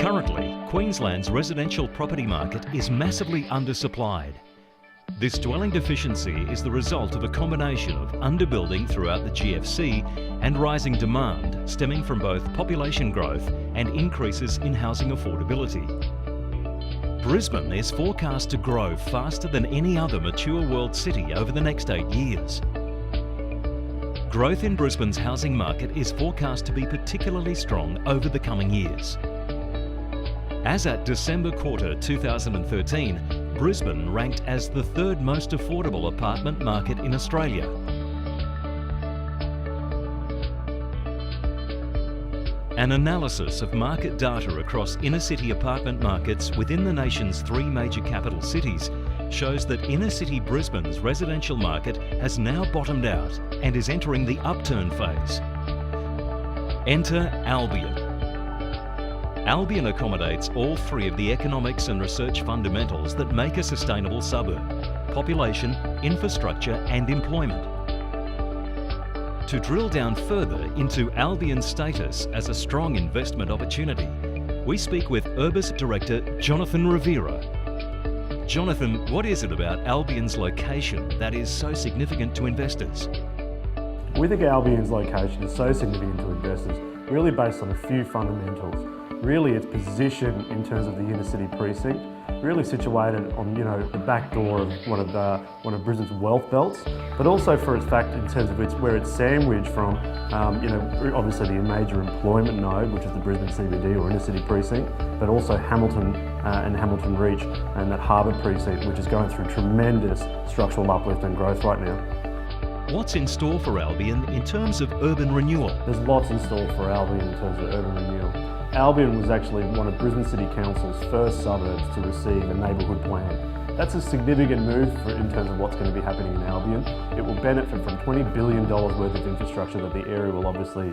Currently, Queensland's residential property market is massively undersupplied. This dwelling deficiency is the result of a combination of underbuilding throughout the GFC and rising demand stemming from both population growth and increases in housing affordability. Brisbane is forecast to grow faster than any other mature world city over the next 8 years. Growth in Brisbane's housing market is forecast to be particularly strong over the coming years. As at December quarter 2013, Brisbane ranked as the third most affordable apartment market in Australia. An analysis of market data across inner-city apartment markets within the nation's 3 major capital cities shows that inner-city Brisbane's residential market has now bottomed out and is entering the upturn phase. Enter Albion. Albion accommodates all 3 of the economics and research fundamentals that make a sustainable suburb: population, infrastructure and employment. To drill down further into Albion's status as a strong investment opportunity, we speak with Urbis Director Jonathan Rivera. Jonathan, what is it about Albion's location that is so significant to investors? We think Albion's location is so significant to investors really based on a few fundamentals. Really its position in terms of the inner city precinct, really situated on the back door of one of Brisbane's wealth belts, but also for its fact in terms of where it's sandwiched from obviously the major employment node, which is the Brisbane CBD or inner city precinct, but also Hamilton and Hamilton Reach and that harbour precinct, which is going through tremendous structural uplift and growth right now. What's in store for Albion in terms of urban renewal? There's lots in store for Albion in terms of urban renewal. Albion was actually one of Brisbane City Council's first suburbs to receive a neighbourhood plan. That's a significant move in terms of what's going to be happening in Albion. It will benefit from $20 billion worth of infrastructure that the area will obviously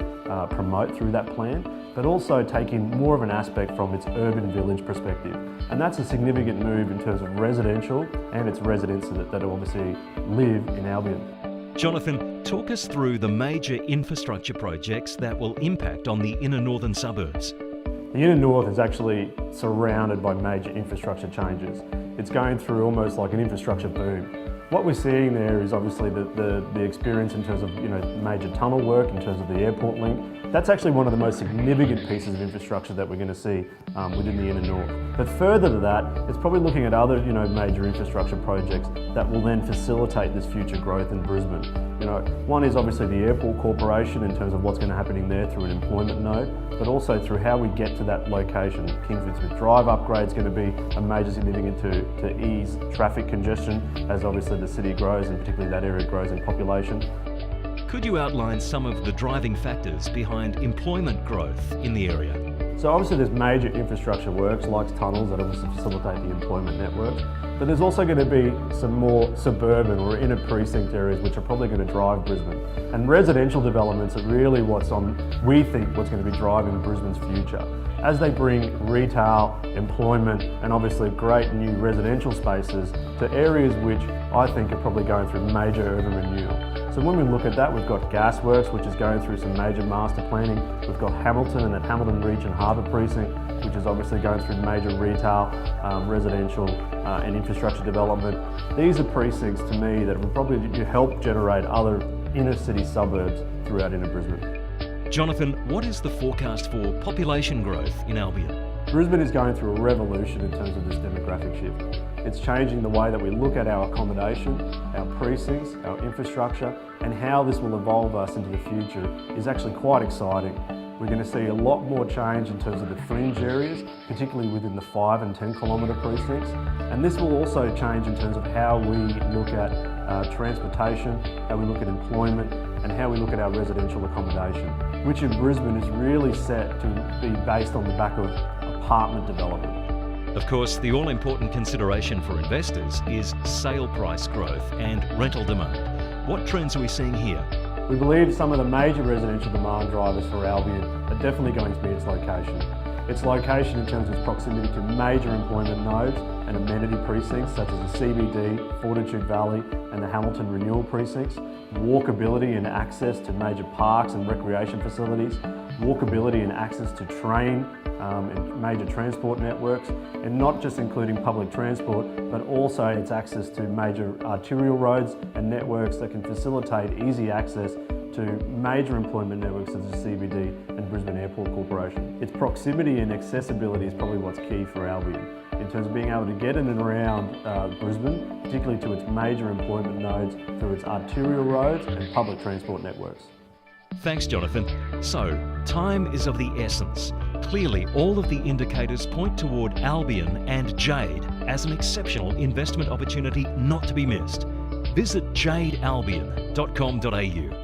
promote through that plan, but also taking more of an aspect from its urban village perspective. And that's a significant move in terms of residential and its residents that obviously live in Albion. Jonathan, talk us through the major infrastructure projects that will impact on the inner northern suburbs. The inner north is actually surrounded by major infrastructure changes. It's going through almost like an infrastructure boom. What we're seeing there is obviously the experience in terms of major tunnel work, in terms of the airport link. That's actually one of the most significant pieces of infrastructure that we're going to see within the inner north. But further to that, it's probably looking at other major infrastructure projects that will then facilitate this future growth in Brisbane. One is obviously the Airport Corporation in terms of what's going to happen there through an employment node, but also through how we get to that location. Kingsford Smith Drive upgrade is going to be a major significant to ease traffic congestion as obviously the city grows and particularly that area grows in population. Could you outline some of the driving factors behind employment growth in the area? So obviously there's major infrastructure works like tunnels that obviously facilitate the employment network, but there's also going to be some more suburban or inner precinct areas which are probably going to drive Brisbane. And residential developments are really we think what's going to be driving Brisbane's future. As they bring retail, employment and obviously great new residential spaces to areas which I think are probably going through major urban renewal. So when we look at that, we've got Gasworks, which is going through some major master planning. We've got Hamilton and that Hamilton Reach and Harbour precinct, which is obviously going through major retail, residential and infrastructure development. These are precincts to me that will probably help generate other inner city suburbs throughout inner Brisbane. Jonathan, what is the forecast for population growth in Albion? Brisbane is going through a revolution in terms of this demographic shift. It's changing the way that we look at our accommodation, our precincts, our infrastructure, and how this will evolve us into the future is actually quite exciting. We're going to see a lot more change in terms of the fringe areas, particularly within the 5 and 10 kilometre precincts. And this will also change in terms of how we look at transportation, how we look at employment, and how we look at our residential accommodation, which in Brisbane is really set to be based on the back of apartment development. Of course, the all-important consideration for investors is sale price growth and rental demand. What trends are we seeing here? We believe some of the major residential demand drivers for Albion are definitely going to be its location. Its location in terms of proximity to major employment nodes and amenity precincts such as the CBD, Fortitude Valley and the Hamilton Renewal precincts, walkability and access to major parks and recreation facilities, walkability and access to train and major transport networks, and not just including public transport, but also its access to major arterial roads and networks that can facilitate easy access to major employment networks such as CBD and Brisbane Airport Corporation. Its proximity and accessibility is probably what's key for Albion in terms of being able to get in and around Brisbane, particularly to its major employment nodes through its arterial roads and public transport networks. Thanks, Jonathan. So, time is of the essence. Clearly, all of the indicators point toward Albion and Jade as an exceptional investment opportunity not to be missed. Visit jadealbion.com.au.